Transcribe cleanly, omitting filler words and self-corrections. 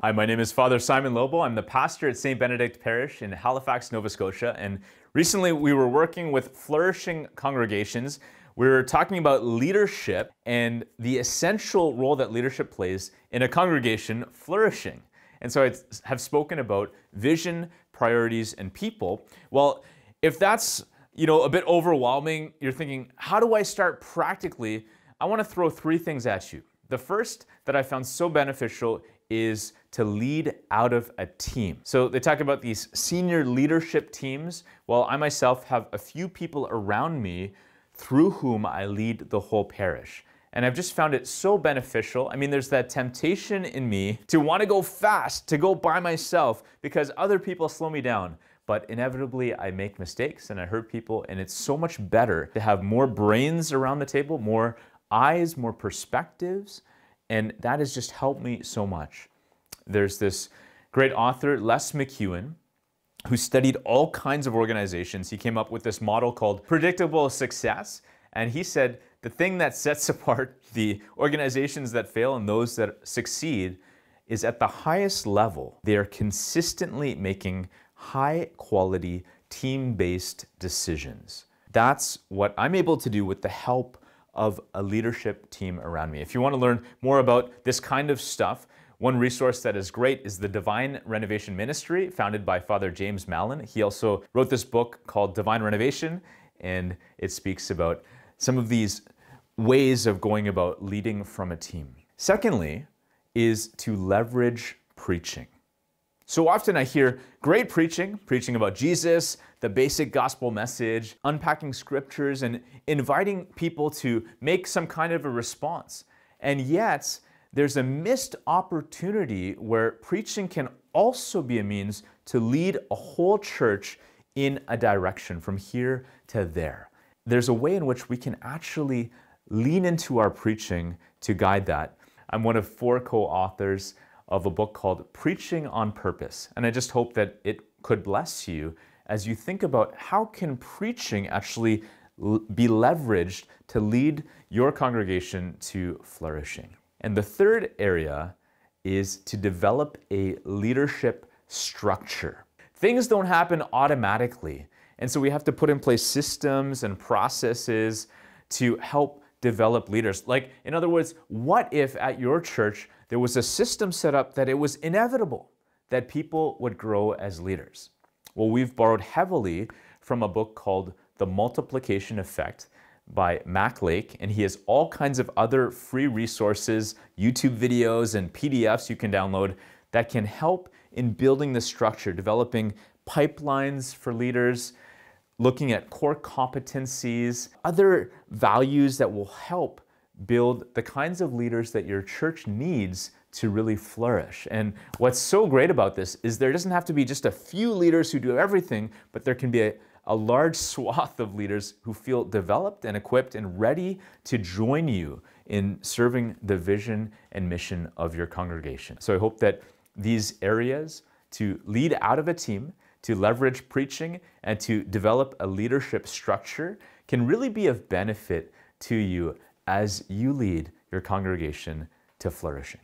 Hi, my name is Father Simon Lobo. I'm the pastor at St. Benedict Parish in Halifax, Nova Scotia. And recently we were working with flourishing congregations. We were talking about leadership and the essential role that leadership plays in a congregation flourishing. And so I have spoken about vision, priorities, and people. Well, if that's a bit overwhelming, you're thinking, how do I start practically? I want to throw three things at you. The first that I found so beneficial is to lead out of a team. So they talk about these senior leadership teams. Well, I myself have a few people around me through whom I lead the whole parish. And I've just found it so beneficial. I mean, there's that temptation in me to want to go fast, to go by myself because other people slow me down. But inevitably, I make mistakes and I hurt people, and it's so much better to have more brains around the table, more eyes, more perspectives, and that has just helped me so much. There's this great author, Les McEwen, who studied all kinds of organizations. He came up with this model called predictable success, and he said the thing that sets apart the organizations that fail and those that succeed is at the highest level, they are consistently making high-quality, team-based decisions. That's what I'm able to do with the help of a leadership team around me. If you want to learn more about this kind of stuff, one resource that is great is the Divine Renovation Ministry, founded by Father James Mallon. He also wrote this book called Divine Renovation, and it speaks about some of these ways of going about leading from a team. Secondly, is to leverage preaching. So often I hear great preaching about Jesus, the basic gospel message, unpacking scriptures, and inviting people to make some kind of a response. And yet, there's a missed opportunity where preaching can also be a means to lead a whole church in a direction from here to there. There's a way in which we can actually lean into our preaching to guide that. I'm one of 4 co-authors of a book called Preaching on Purpose. And I just hope that it could bless you as you think about how can preaching actually be leveraged to lead your congregation to flourishing. And the third area is to develop a leadership structure. Things don't happen automatically. And so we have to put in place systems and processes to help develop leaders. Like, in other words, what if at your church there was a system set up that it was inevitable that people would grow as leaders? Well, we've borrowed heavily from a book called The Multiplication Effect by Mac Lake, and he has all kinds of other free resources, YouTube videos and PDFs you can download that can help in building the structure, developing pipelines for leaders, looking at core competencies, other values that will help build the kinds of leaders that your church needs to really flourish. And what's so great about this is there doesn't have to be just a few leaders who do everything, but there can be a large swath of leaders who feel developed and equipped and ready to join you in serving the vision and mission of your congregation. So I hope that these areas to lead out of a team, to leverage preaching, and to develop a leadership structure can really be of benefit to you as you lead your congregation to flourishing.